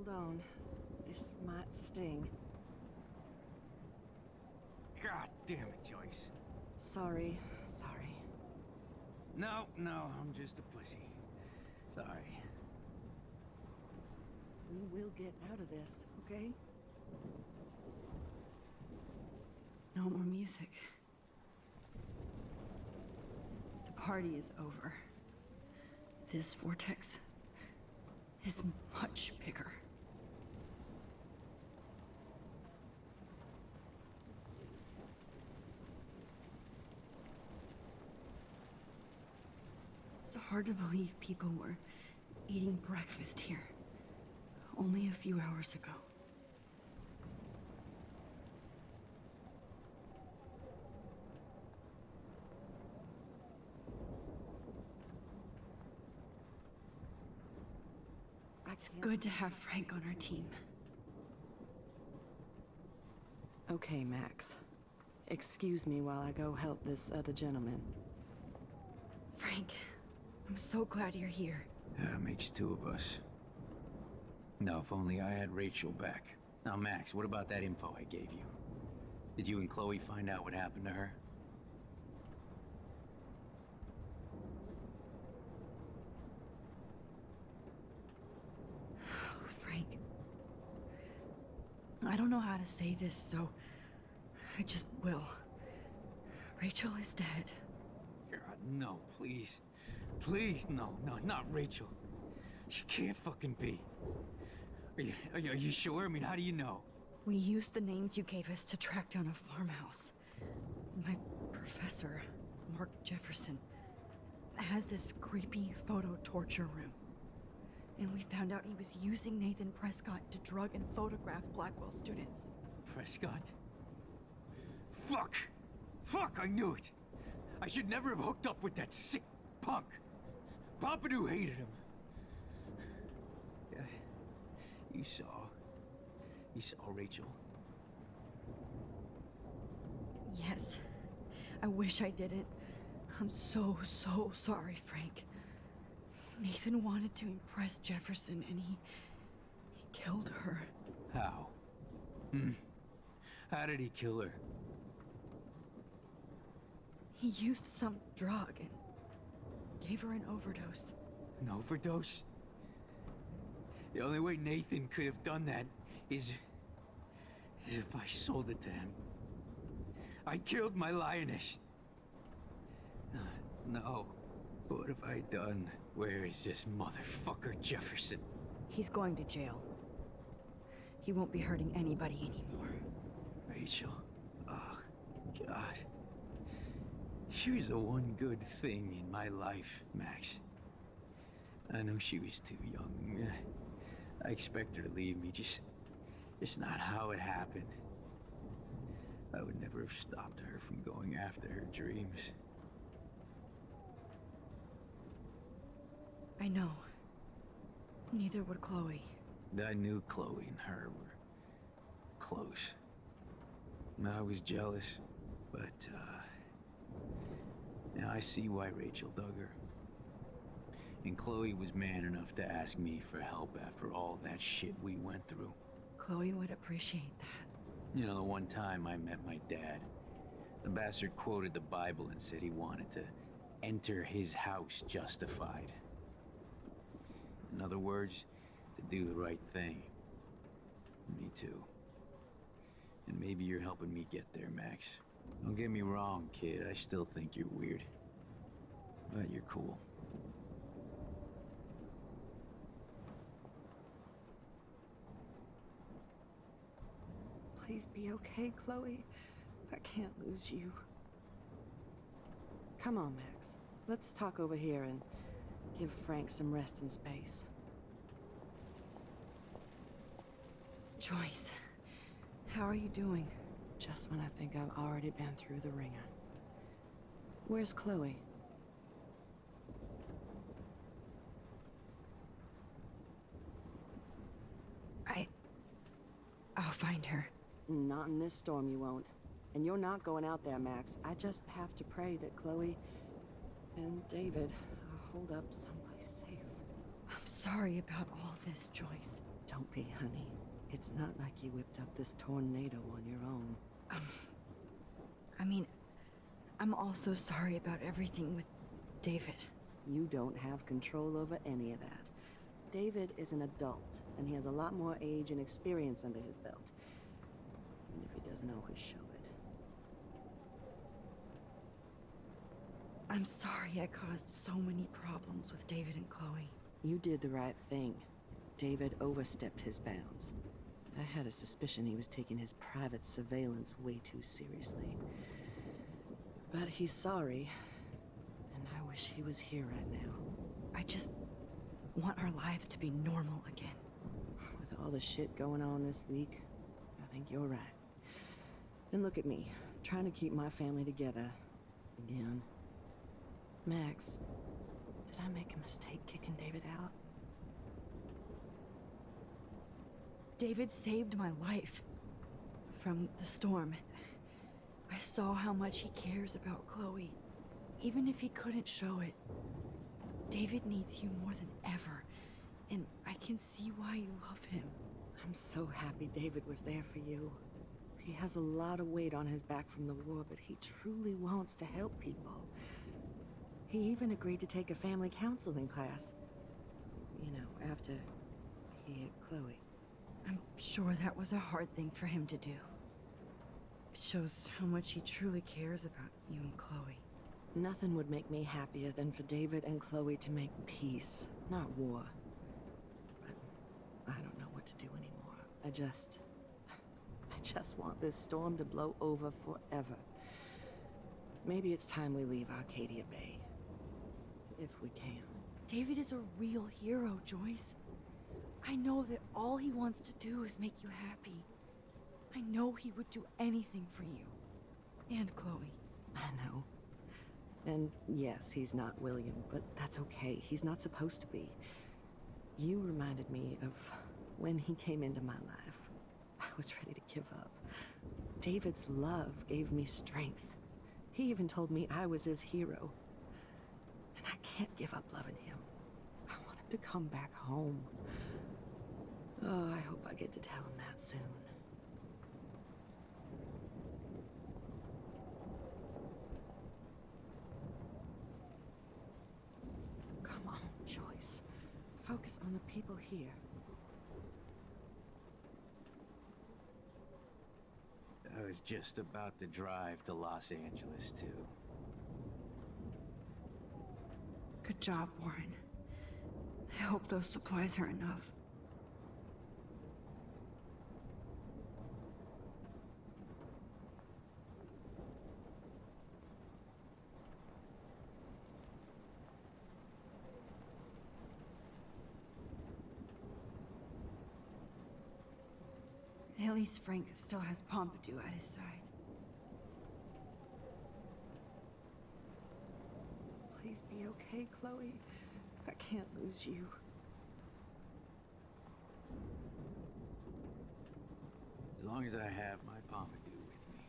hold on. This might sting. God damn it, Joyce. Sorry. No, I'm just a pussy. Sorry. We will get out of this, okay? No more music. The party is over. This vortex is much bigger. It's hard to believe people were eating breakfast here only a few hours ago. It's good to have Frank on our team. Okay, Max. Excuse me while I go help this other gentleman. Frank, I'm so glad you're here. Yeah, makes two of us. Now, if only I had Rachel back. Now, Max, what about that info I gave you? Did you and Chloe find out what happened to her? Oh, Frank. I don't know how to say this, so I just will. Rachel is dead. God, no, please. Please, no, not Rachel. She can't fucking be. Are you sure? I mean, how do you know? We used the names you gave us to track down a farmhouse. My professor, Mark Jefferson, has this creepy photo torture room. And we found out he was using Nathan Prescott to drug and photograph Blackwell students. Prescott? Fuck, I knew it! I should never have hooked up with that sick punk. Pompidou hated him. Yeah, you saw Rachel. Yes. I wish I didn't. I'm so sorry, Frank. Nathan wanted to impress Jefferson, and he killed her. How? How did he kill her? He used some drug and gave her an overdose. An overdose? The only way Nathan could have done that is if I sold it to him. I killed my lioness. No. What have I done? Where is this motherfucker Jefferson? He's going to jail. He won't be hurting anybody anymore. Rachel. Oh, God. She was the one good thing in my life, Max. I know she was too young. I expect her to leave me, just not how it happened. I would never have stopped her from going after her dreams. I know. Neither would Chloe. I knew Chloe and her were close. I was jealous, but, now I see why Rachel dug her. And Chloe was man enough to ask me for help after all that shit we went through. Chloe would appreciate that. You know, the one time I met my dad, the bastard quoted the Bible and said he wanted to enter his house justified. In other words, to do the right thing. Me too. And maybe you're helping me get there, Max. Don't get me wrong, kid. I still think you're weird. But you're cool. Please be okay, Chloe. I can't lose you. Come on, Max. Let's talk over here and give Frank some rest and space. Joyce, how are you doing? Just when I think I've already been through the ringer. Where's Chloe? I'll find her. Not in this storm, you won't. And you're not going out there, Max. I just have to pray that Chloe and David hold up someplace safe. I'm sorry about all this, Joyce. Don't be, honey. It's not like you whipped up this tornado on your own. I mean, I'm also sorry about everything with David. You don't have control over any of that. David is an adult, and he has a lot more age and experience under his belt. Even if he doesn't always show it. I'm sorry I caused so many problems with David and Chloe. You did the right thing. David overstepped his bounds. I had a suspicion he was taking his private surveillance way too seriously. But he's sorry, and I wish he was here right now. I just want our lives to be normal again. With all the shit going on this week, I think you're right. And look at me, trying to keep my family together. Again. Max, did I make a mistake kicking David out? David saved my life from the storm. I saw how much he cares about Chloe, even if he couldn't show it. David needs you more than ever, and I can see why you love him. I'm so happy David was there for you. He has a lot of weight on his back from the war, but he truly wants to help people. He even agreed to take a family counseling class. You know, after he hit Chloe. I'm sure that was a hard thing for him to do. It shows how much he truly cares about you and Chloe. Nothing would make me happier than for David and Chloe to make peace, not war. But I don't know what to do anymore. I just want this storm to blow over forever. Maybe it's time we leave Arcadia Bay. If we can. David is a real hero, Joyce. I know that all he wants to do is make you happy. I know he would do anything for you. And Chloe. I know. And yes, he's not William, but that's okay. He's not supposed to be. You reminded me of when he came into my life. I was ready to give up. David's love gave me strength. He even told me I was his hero. And I can't give up loving him. I want him to come back home. Oh, I hope I get to tell him that soon. Come on, Joyce. Focus on the people here. I was just about to drive to Los Angeles, too. Good job, Warren. I hope those supplies are enough. At least Frank still has Pompidou at his side. Please be okay, Chloe. I can't lose you. As long as I have my Pompidou with me.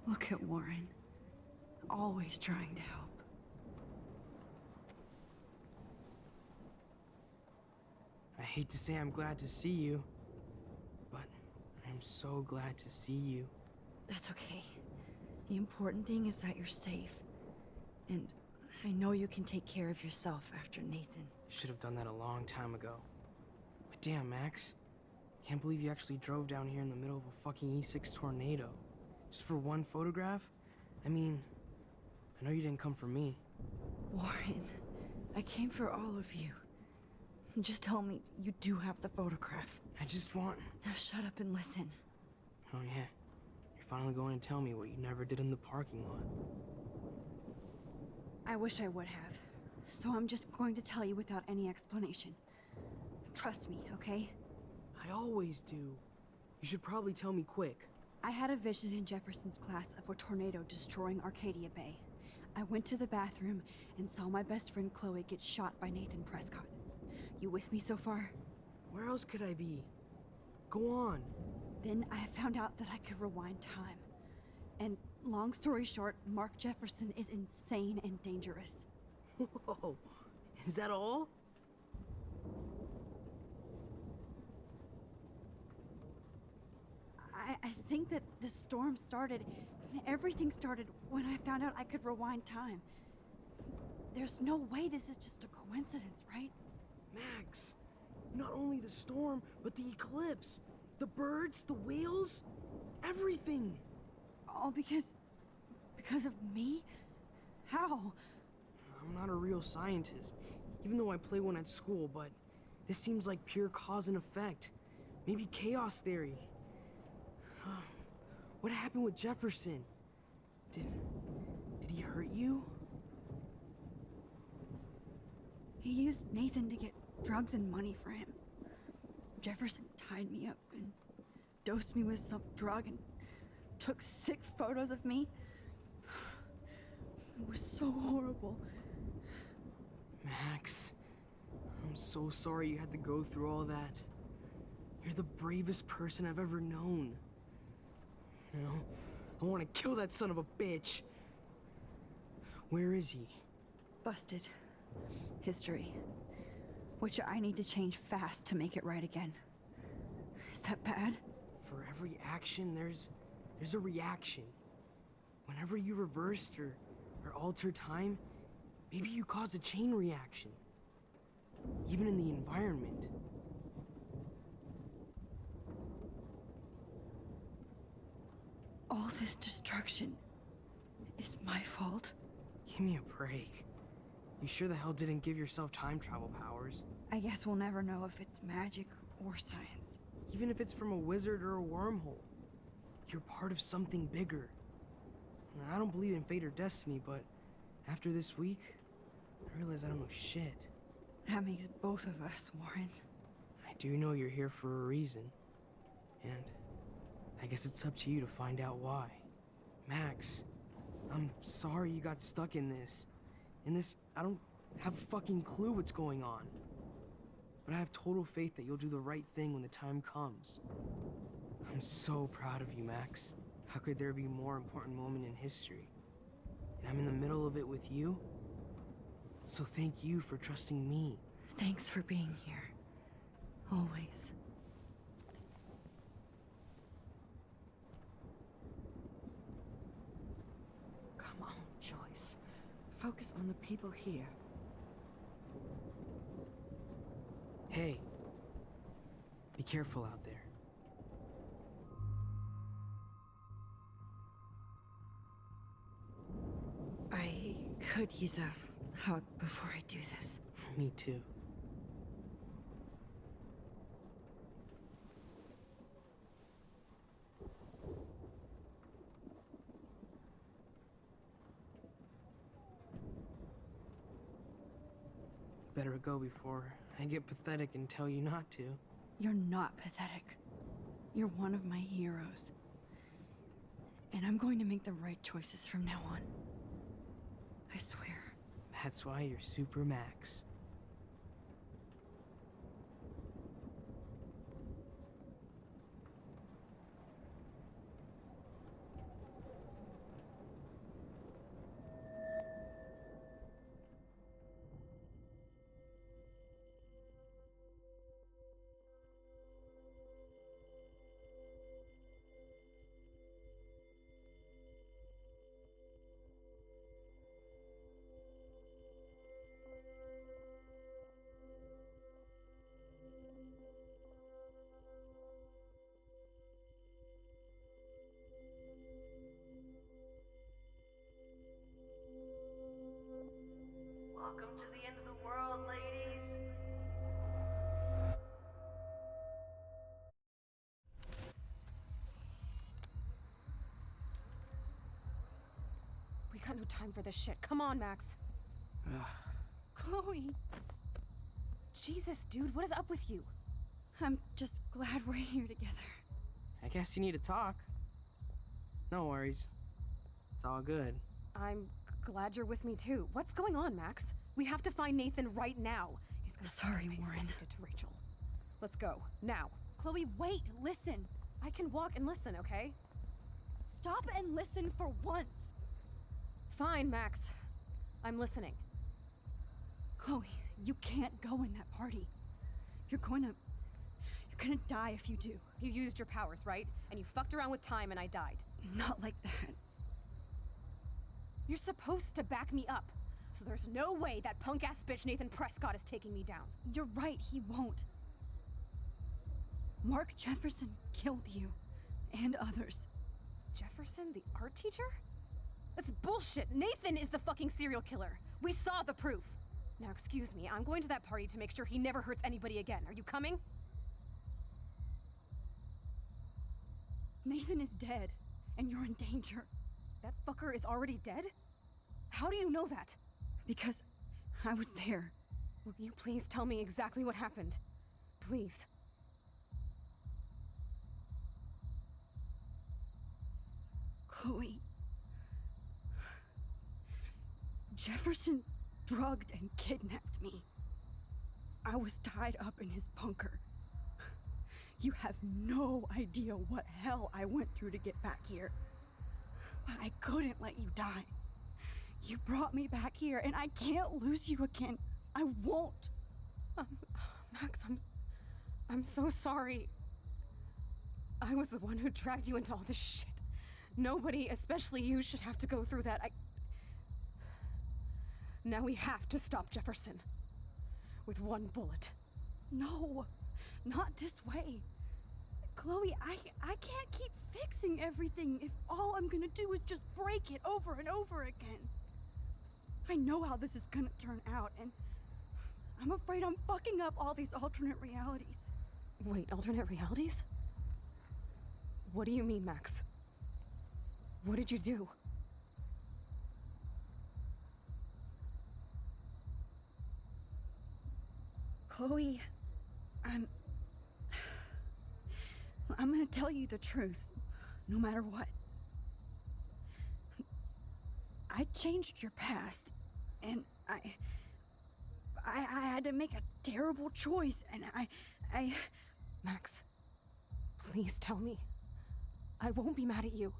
Look at Warren. Always trying to help. I hate to say I'm glad to see you, but I'm so glad to see you. That's okay. The important thing is that you're safe. And I know you can take care of yourself after Nathan. Should have done that a long time ago. But damn, Max. Can't believe you actually drove down here in the middle of a fucking E6 tornado. Just for one photograph? I mean, I know you didn't come for me. Warren, I came for all of you. Just tell me you do have the photograph. I just want... Now shut up and listen. Oh yeah. You're finally going to tell me what you never did in the parking lot. I wish I would have. So I'm just going to tell you without any explanation. Trust me, okay? I always do. You should probably tell me quick. I had a vision in Jefferson's class of a tornado destroying Arcadia Bay. I went to the bathroom and saw my best friend Chloe get shot by Nathan Prescott. You with me so far? Where else could I be? Go on. Then I found out that I could rewind time. And Long story short, Mark Jefferson is insane and dangerous. Whoa, is that all? I think that the storm started, everything started when I found out I could rewind time. There's no way this is just a coincidence, right? Max, not only the storm, but the eclipse, the birds, the whales, everything. All because of me? How? I'm not a real scientist, even though I play one at school, but this seems like pure cause and effect. Maybe chaos theory. What happened with Jefferson? Did he hurt you? He used Nathan to get drugs and money for him. Jefferson tied me up and dosed me with some drug and took sick photos of me. It was so horrible. Max, I'm so sorry you had to go through all that. You're the bravest person I've ever known. You know, I want to kill that son of a bitch. Where is he? Busted. History. Which I need to change fast to make it right again. Is that bad? For every action, there's a reaction. Whenever you reversed or altered time, maybe you caused a chain reaction. Even in the environment. All this destruction is my fault? Give me a break. You sure the hell didn't give yourself time travel powers? I guess we'll never know if it's magic or science. Even if it's from a wizard or a wormhole. You're part of something bigger. I don't believe in fate or destiny, but after this week, I realize I don't know shit. That makes both of us, Warren. I do know you're here for a reason. And I guess it's up to you to find out why. Max, I'm sorry you got stuck in this. I don't have a fucking clue what's going on. But I have total faith that you'll do the right thing when the time comes. I'm so proud of you, Max. How could there be a more important moment in history? And I'm in the middle of it with you. So thank you for trusting me. Thanks for being here. Always. Come on, Joyce. Focus on the people here. Hey, be careful out there. I could use a hug before I do this. Me too. Better go before I get pathetic and tell you not to. You're not pathetic. You're one of my heroes. And I'm going to make the right choices from now on. I swear. That's why you're Super Max. Welcome to the end of the world, ladies. We got no time for this shit. Come on, Max. Chloe. Jesus, dude, what is up with you? I'm just glad we're here together. I guess you need to talk. No worries. It's all good. I'm glad you're with me too. What's going on, Max? We have to find Nathan right now. He's gonna Sorry, pay for what Warren. he did to Rachel. Let's go now. Chloe, wait, listen. I can walk and listen, okay? stop and listen for once. Fine, Max. I'm listening. Chloe, you can't go in that party. You're gonna die if you do. You used your powers, right? And you fucked around with time and I died. Not like that. You're supposed to back me up. So there's no way that punk-ass bitch Nathan Prescott is taking me down. You're right, he won't. Mark Jefferson killed you. And others. Jefferson, the art teacher? That's bullshit. Nathan is the fucking serial killer. We saw the proof. Now, excuse me, I'm going to that party to make sure he never hurts anybody again. Are you coming? Nathan is dead, and you're in danger. That fucker is already dead? How do you know that? Because I was there. Will you please tell me exactly what happened? Please. Chloe. Jefferson drugged and kidnapped me. I was tied up in his bunker. You have no idea what hell I went through to get back here. But I couldn't let you die. You brought me back here, and I can't lose you again. I won't. Max, I'm so sorry. I was the one who dragged you into all this shit. Nobody, especially you, should have to go through that. Now we have to stop Jefferson. With one bullet. No, not this way. Chloe, I can't keep fixing everything if all I'm gonna do is just break it over and over again. I know how this is gonna turn out, and I'm afraid I'm fucking up all these alternate realities. Wait, alternate realities? What do you mean, Max? What did you do? Chloe, I'm gonna tell you the truth, no matter what. I changed your past, and I had to make a terrible choice, and I... Max, please tell me. I won't be mad at you.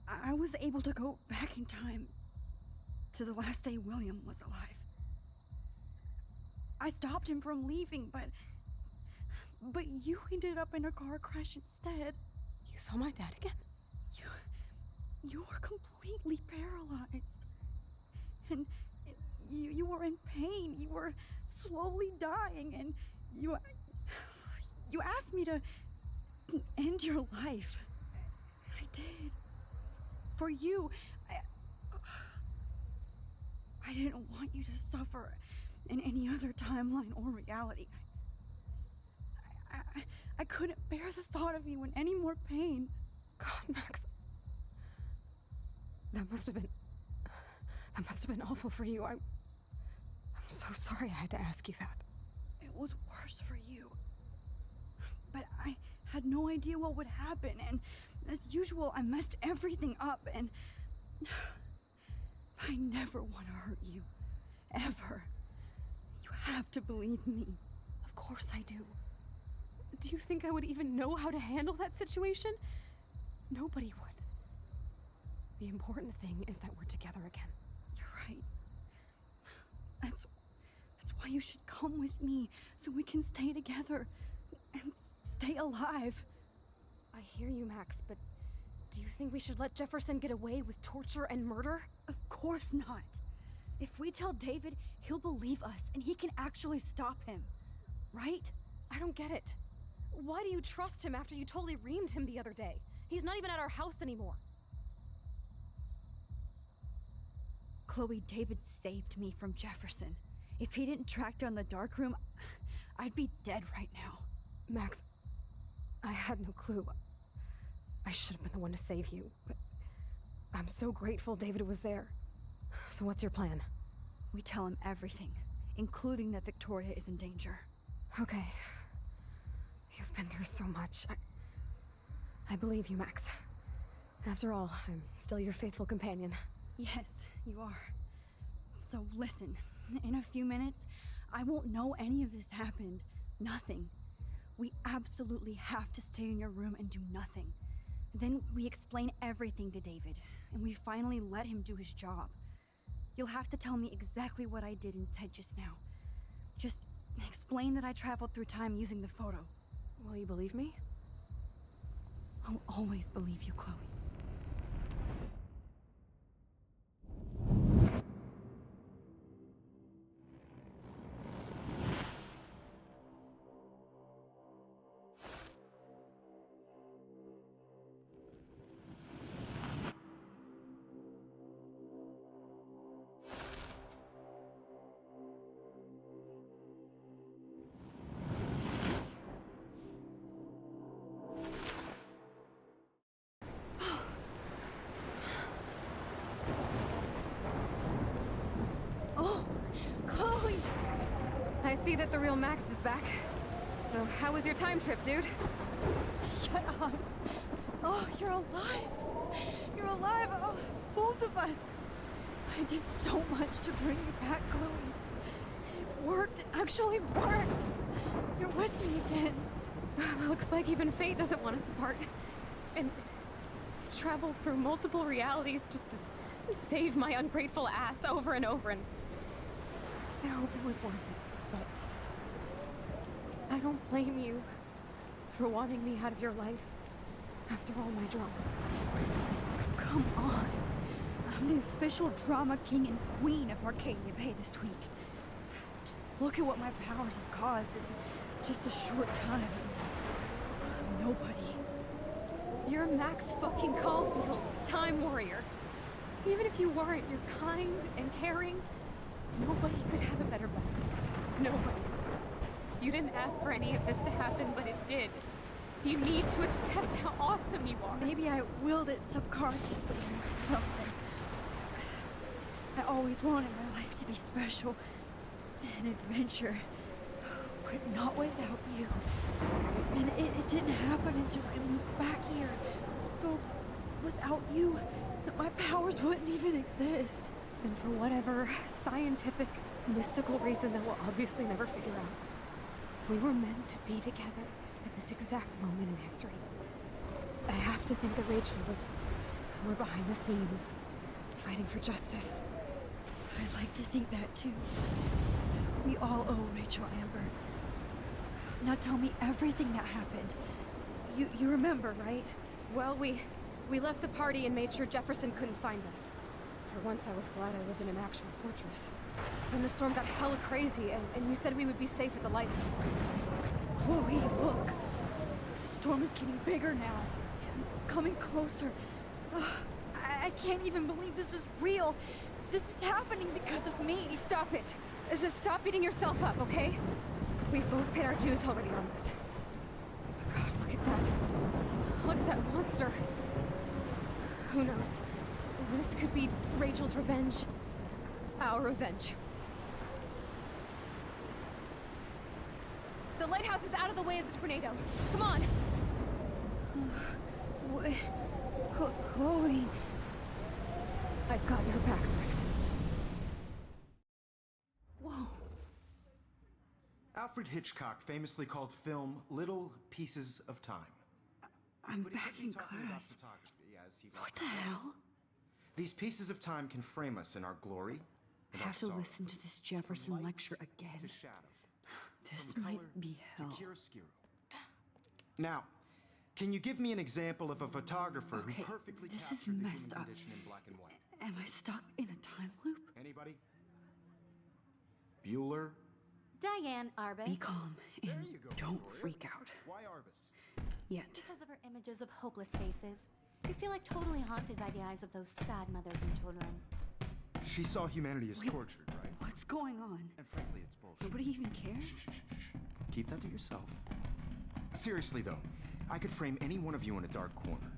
I was able to go back in time to the last day William was alive. I stopped him from leaving, but you ended up in a car crash instead. You saw my dad again? You were completely paralyzed. And you were in pain. You were slowly dying, and you asked me to end your life. I did. For you. I didn't want you to suffer in any other timeline or reality. I couldn't bear the thought of you in any more pain. God, Max. That must have been awful for you. I'm so sorry I had to ask you that. It was worse for you. But I had no idea what would happen, and as usual, I messed everything up, and I never want to hurt you. Ever. You have to believe me. Of course I do. Do you think I would even know how to handle that situation? Nobody would. The important thing is that we're together again. You're right. That's why you should come with me, so we can stay together and stay alive. I hear you, Max, but do you think we should let Jefferson get away with torture and murder? Of course not. If we tell David, he'll believe us, and he can actually stop him. Right? I don't get it. Why do you trust him after you totally reamed him the other day? He's not even at our house anymore. Chloe, David saved me from Jefferson. If he didn't track down the dark room, I'd be dead right now. Max, I had no clue. I should have been the one to save you, but I'm so grateful David was there. So what's your plan? We tell him everything, including that Victoria is in danger. Okay. You've been through so much. I believe you, Max. After all, I'm still your faithful companion. Yes, you are. So listen, in a few minutes, I won't know any of this happened. Nothing. We absolutely have to stay in your room and do nothing. Then we explain everything to David, and we finally let him do his job. You'll have to tell me exactly what I did and said just now. Just explain that I traveled through time using the photo. Will you believe me? I'll always believe you, Chloe. Oh, Chloe! I see that the real Max is back. So, how was your time trip, dude? Shut up. Oh, you're alive. You're alive. Oh, both of us. I did so much to bring you back, Chloe. It worked. It actually worked. You're with me again. Looks like even fate doesn't want us apart. And I traveled through multiple realities just to save my ungrateful ass over and over, and I hope it was worth it, but I don't blame you for wanting me out of your life after all my drama. Come on. I'm the official drama king and queen of Arcadia Bay this week. Just look at what my powers have caused in just a short time. Nobody. You're Max fucking Caulfield, Time Warrior. Even if you weren't, you're kind and caring. Nobody could have a better best friend. Nobody. You didn't ask for any of this to happen, but it did. You need to accept how awesome you are. Maybe I willed it subconsciously or something. I always wanted my life to be special. An adventure. But not without you. And it didn't happen until I moved back here. So, without you, my powers wouldn't even exist. And for whatever scientific, mystical reason that we'll obviously never figure out, we were meant to be together at this exact moment in history. I have to think that Rachel was somewhere behind the scenes, fighting for justice. I'd like to think that too. We all owe Rachel Amber. Now tell me everything that happened. You remember, right? Well, we left the party and made sure Jefferson couldn't find us. For once, I was glad I lived in an actual fortress. Then the storm got hella crazy, and you said we would be safe at the lighthouse. Chloe, look. The storm is getting bigger now. It's coming closer. Ugh, I can't even believe this is real. This is happening because of me. Stop it. Just stop beating yourself up, okay? We've both paid our dues already on it. Oh God, look at that. Look at that monster. Who knows? This could be Rachel's revenge. Our revenge. The lighthouse is out of the way of the tornado. Come on! Wait, Chloe. I've got your back, Max. Whoa. Alfred Hitchcock famously called film little pieces of time. I'm But he back could be in talking about class. photography as he What liked the to hell? call us. These pieces of time can frame us in our glory I and our have to sorrow. listen to this Jefferson From light lecture again. to shadow. This From might color be to hell. chiaroscuro. Now, can you give me an example of a photographer Okay, who perfectly this is captured the messed human up. condition in black and white? Am I stuck in a time loop? Anybody? Bueller? Diane Arbus. Be calm There and you go, don't Victoria. freak out. Why Arbus? Yet. Because of her images of hopeless faces, you feel like totally haunted by the eyes of those sad mothers and children. She saw humanity as Wait. tortured, right? What's going on? And frankly, it's bullshit. Nobody even cares? Shh. Keep that to yourself. Seriously, though, I could frame any one of you in a dark corner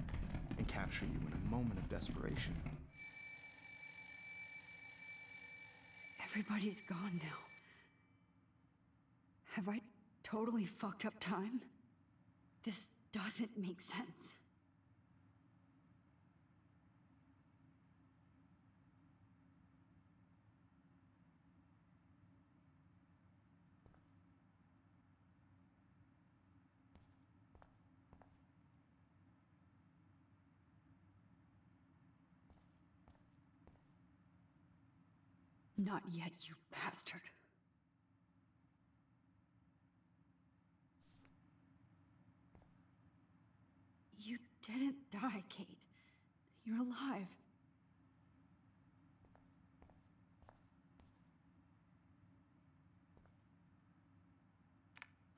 and capture you in a moment of desperation. Everybody's gone now. Have I totally fucked up time? This doesn't make sense. Not yet, you bastard. You didn't die, Kate. You're alive.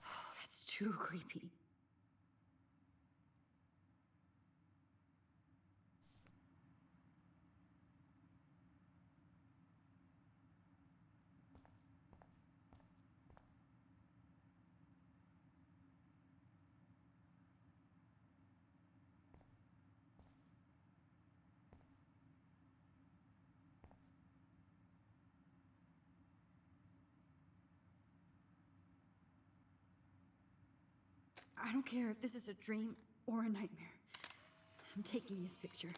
Oh, that's too creepy. I don't care if this is a dream or a nightmare. I'm taking this picture.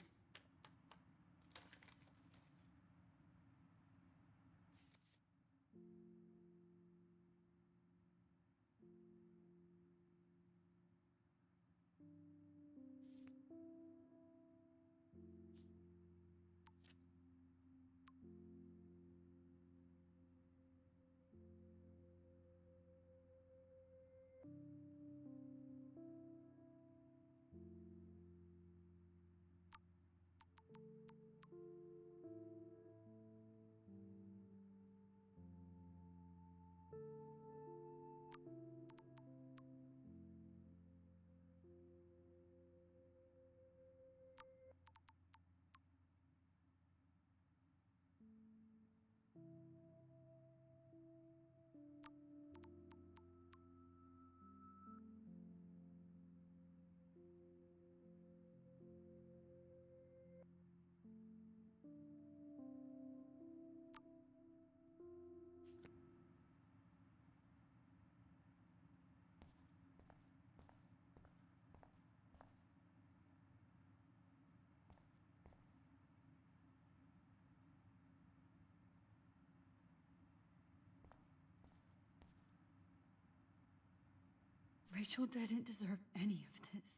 Rachel didn't deserve any of this.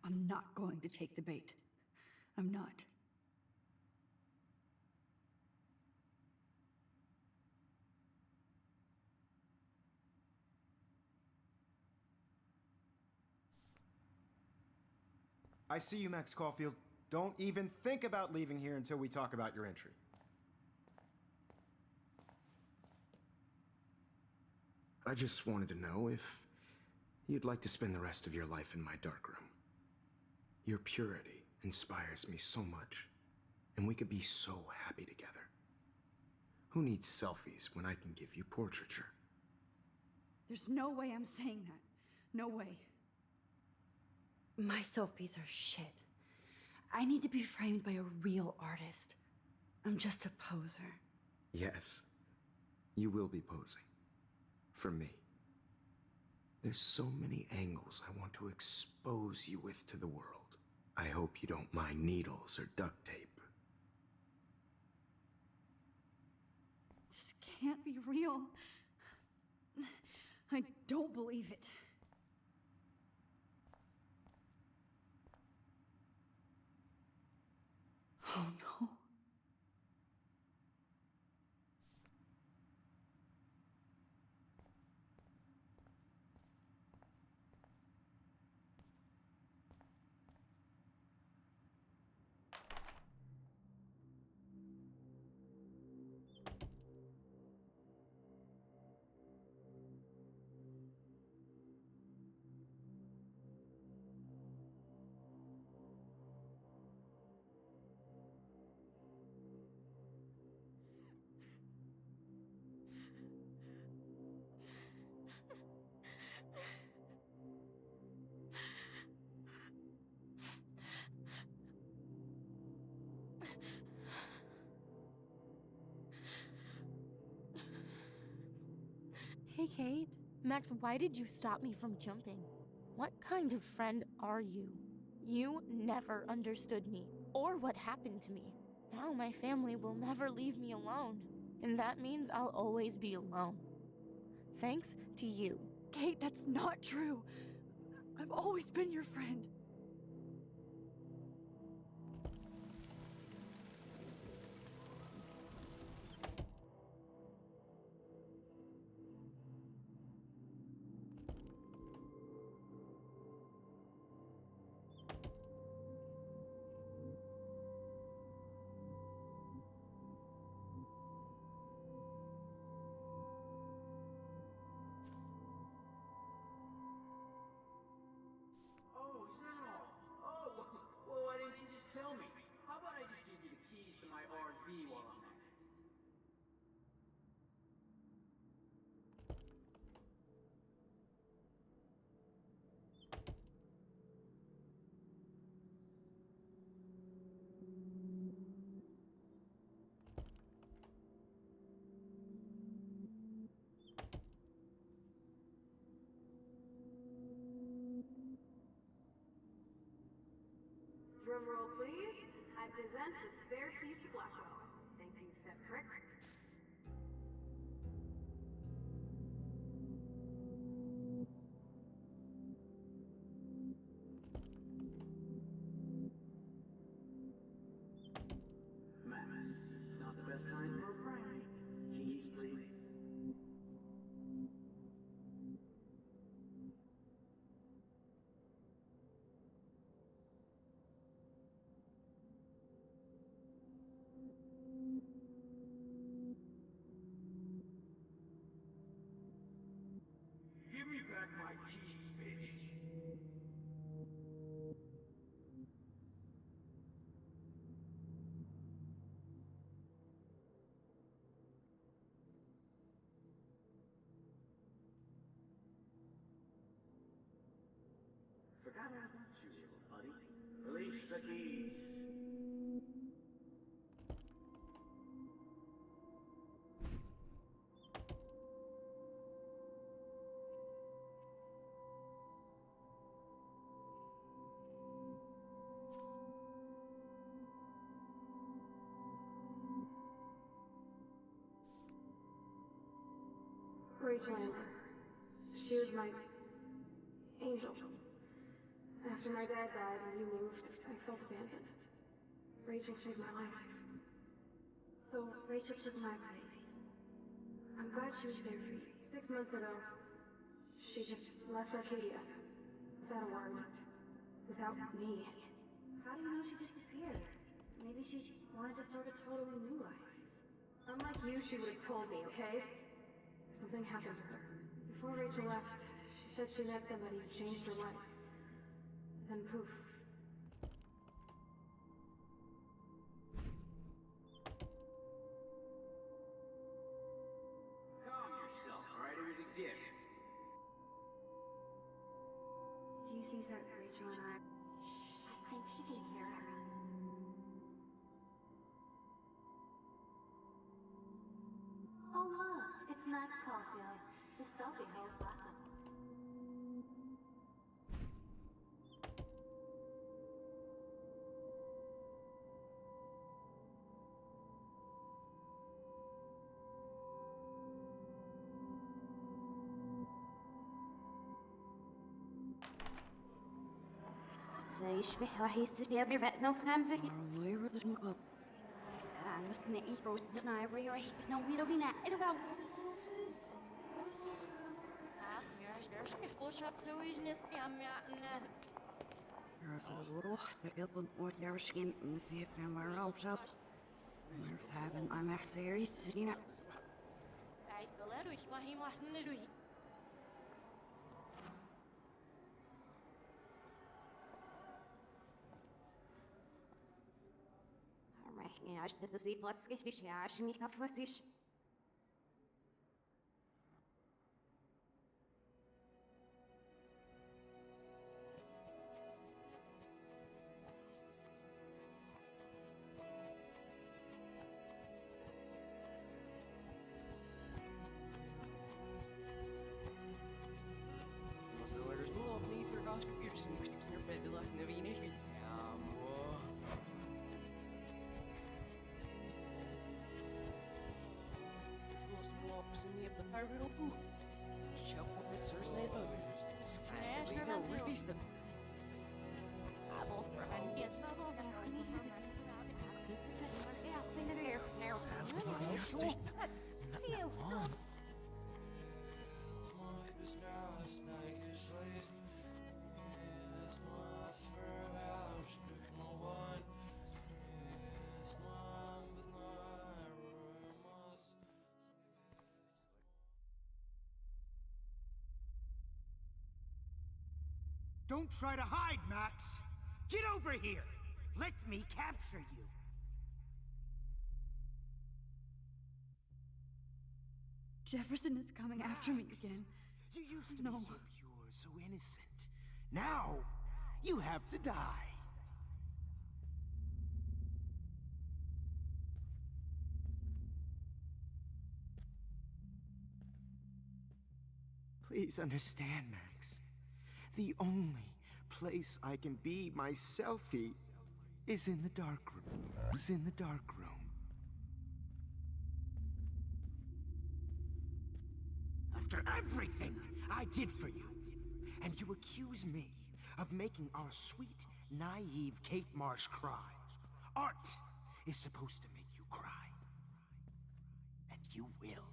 I'm not going to take the bait. I'm not. I see you, Max Caulfield. Don't even think about leaving here until we talk about your entry. I just wanted to know if you'd like to spend the rest of your life in my darkroom. Your purity inspires me so much, and we could be so happy together. Who needs selfies when I can give you portraiture? There's no way I'm saying that. No way. My selfies are shit. I need to be framed by a real artist. I'm just a poser. Yes, you will be posing. For me. There's so many angles I want to expose you with to the world. I hope you don't mind needles or duct tape. This can't be real. I don't believe it. Oh no. Hey, Kate. Max, why did you stop me from jumping? What kind of friend are you? You never understood me, or what happened to me. Now my family will never leave me alone, and that means I'll always be alone. Thanks to you. Kate, that's not true. I've always been your friend. Oh, is that all? Oh, well, why didn't you just tell me? How about I just give you the keys to my RV while I'm at it? Drumroll, please. I present the spare keys to Blackwell. Thank you, Step Crick. Max, this is not the best time for a prank. Keys, please. Give me back my keys, bitch. Forgot all about you, little buddy. Release the keys. Rachel Amber. She was my angel. After my dad died and you moved, I felt abandoned. Rachel saved my life. So Rachel took my place. I'm glad she was there for you. 6 months ago, she just left Arcadia. Without a word. Without me. How do you know she disappeared? Maybe she wanted to start a totally new life. Unlike you, she would have told me, okay? Something happened to her. Before Rachel left, she said she met somebody who changed her life. Then poof. Calm yourself, alright? It was a gift. Do you think that Rachel and I think she can hear us? Oh look, it's Max Caulfield. The selfie holds Blackwell. زي يشبه راح يصير يا ابني رأس نفس خمسة Where did we go? بس نقي روش نقنع ريح بس نويرو بينا إلو Roch, de ilpen ooit daar skin, muziek en waar ook zat. Maar we hebben aan echt series, Sina. رحني عشت تبزي فاسكش ليش عشني كفوسيش Don't try to hide, Max! Get over here! Let me capture you! Jefferson is coming after me again. You used to No. be so pure, so innocent. Now, you have to die. Please understand, Max. The only place I can be myself is in the dark room. Is in the dark room. After everything I did for you, and you accuse me of making our sweet, naive Kate Marsh cry. Art is supposed to make you cry. And you will.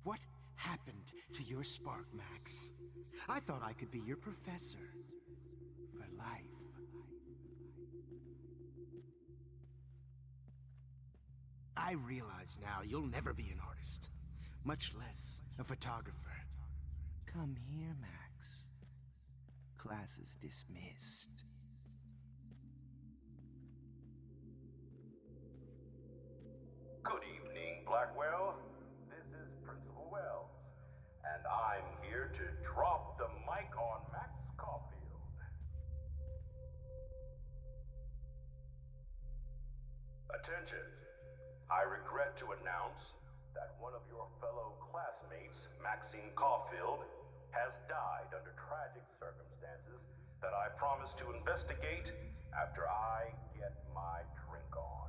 What happened to your spark, Max? I thought I could be your professor. For life. I realize now you'll never be an artist. Much less a photographer. Come here, Max. Class is dismissed. Good evening, Blackwell. This is Principal Wells, and I'm here to drop the mic on Max Caulfield. Attention. I regret to announce that one of your fellow classmates, Maxine Caulfield, has died under tragic circumstances that I promise to investigate after I get my drink on.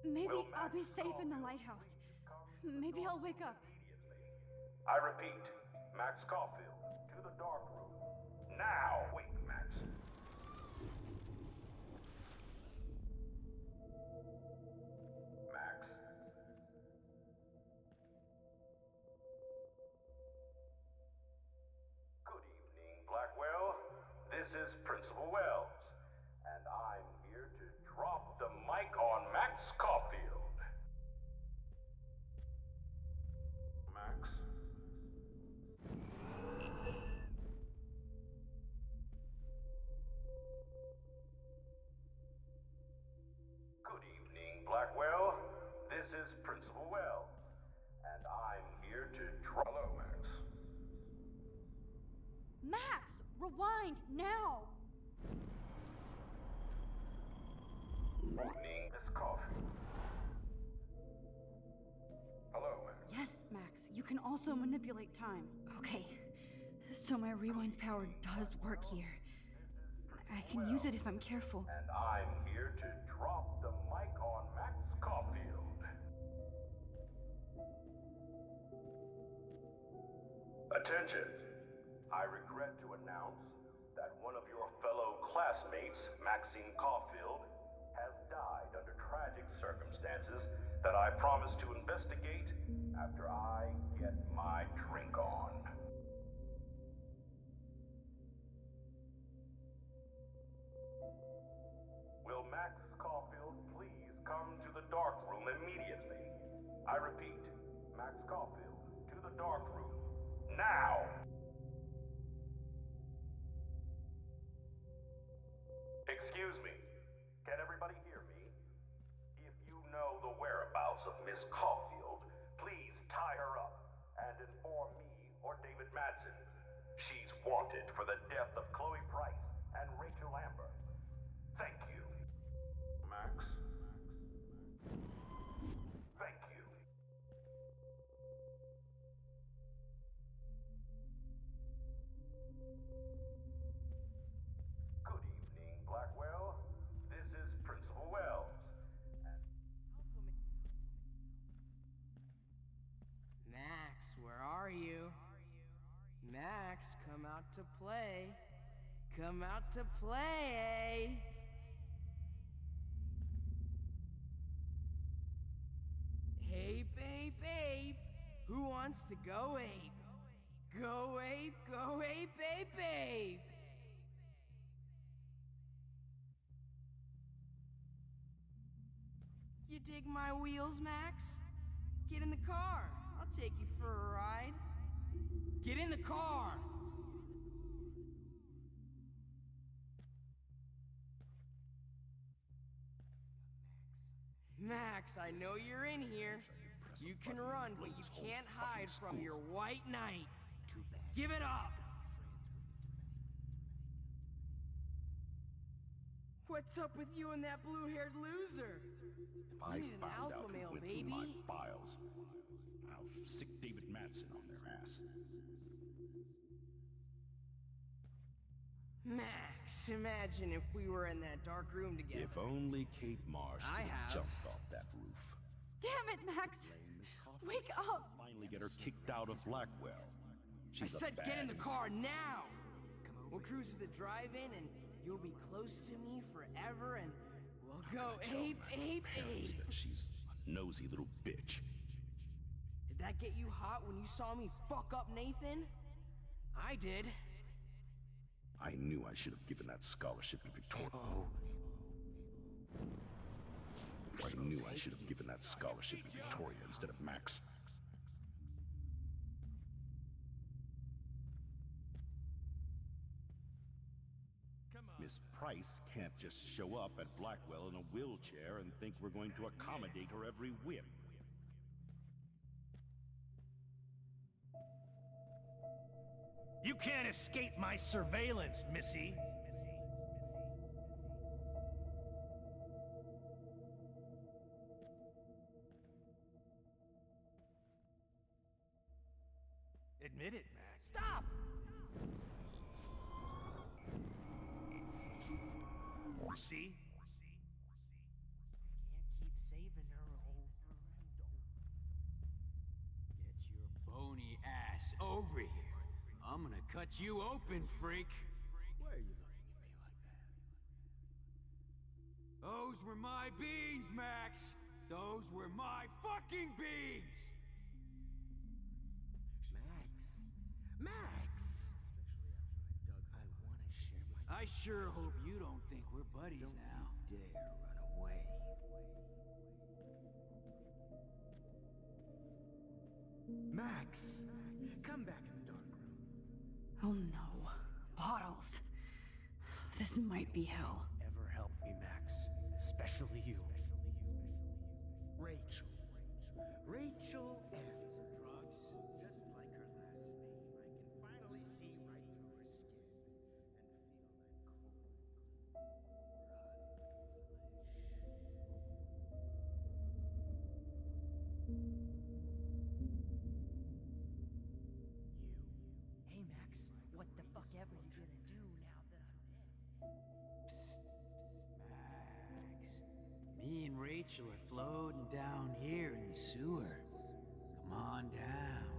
Maybe Will I'll be Max safe in the Caulfield lighthouse. please come to the Maybe I'll dark wake room up. immediately? I repeat, Max Caulfield, to the dark room. Now! Wait, Max. Max. Good evening, Blackwell. This is Principal Wells, and I'm here to drop the mic on Max Caulfield. Max? Good evening, Blackwell. This is Principal Wells, and I'm here to drop... Hello, Max. Max, rewind now! Evening, Miss Caulfield. Hello, Max. Yes, Max, you can also manipulate time. Okay, so my rewind power does work here. I can use it if I'm careful. And I'm here to drop the mic on Max Caulfield. Attention. I regret to announce that one of your fellow classmates, Maxine Caulfield, has died under tragic circumstances that I promise to investigate after I get my drink on. Will Max Caulfield please come to the dark room immediately? I repeat, Max Caulfield, to the dark room. Now! Excuse me. Can everybody hear me? If you know the whereabouts of Miss Caulfield, please tie her up and inform me or David Madsen. She's wanted for the death of Chloe Price and Rachel Amber. Thank you. Max? Thank you. Good to play. Come out to play, eh? Ape, ape, ape. Who wants to go ape? Go ape, ape, ape. You dig my wheels, Max? Get in the car. I'll take you for a ride. Get in the car! Max, I know you're in here. You can run, but you can't hide from your white knight. Give it up! What's up with you and that blue-haired loser? If I need an found alpha out who male, went through baby. my files, I'll sick David Madsen on their ass. Max, imagine if we were in that dark room together. If only Kate Marsh I would have. jumped off that roof. Damn it, Max! Blame Miss Coffey. Wake up! Finally get her kicked out of Blackwell. I She's a said get in the baddie. car now! We'll cruise to the drive-in and you'll be close to me forever and we'll go Tell ape, Max's ape, parents ape. that she's a nosy little bitch. Did that get you hot when you saw me fuck up Nathan? I did. I knew I should have given that scholarship to Victoria. I knew I should have given that scholarship to Victoria instead of Max. Miss Price can't just show up at Blackwell in a wheelchair and think we're going to accommodate her every whim. You can't escape my surveillance, Missy. Admit it, Max. Stop! See? Can't keep saving her over and over. Get your bony ass over here. I'm gonna cut you open, freak. Why are you looking at me like that? Those were my beans, Max. Those were my fucking beans. Max. Max! Doug, I want to share my... I sure hope you don't think we're buddies now. Dare run away. Max! Come back in the dark room. Oh no. Bottles. This might be hell. Ever helped me, Max. Especially you. Rachel. Rachel Evans. Drugs. Just like her last name, I can finally see right through her skin and feel that cold, rotting flesh. Hey Max, what the fuck ever you gonna do now that I'm dead? Max. Me and Rachel are floating down here in the sewer. Come on down.